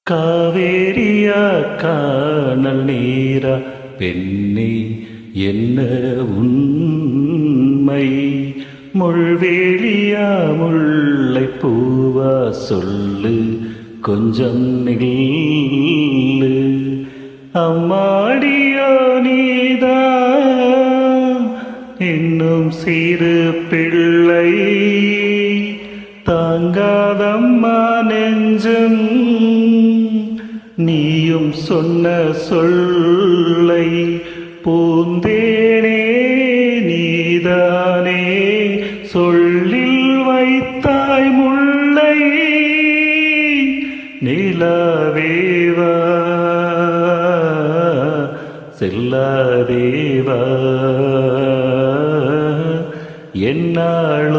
காவேரியா காணல் நீரா பெண்ணே என்ன உண்மை? முள்வேலியா முல்லை பூவா சொல்லு கொஞ்சம் நில்லு. அம்மாடியோ நீதான் இன்னும் சிறு பிள்ளை, தாங்காதம்மா நெஞ்சம் நீயும் சொன்ன சொல்லை. பூந்தேனே நீதானே சொல்லில் வைத்தாய் முல்லை. நிலாவேவா செல்லாதேவா என்னாலும்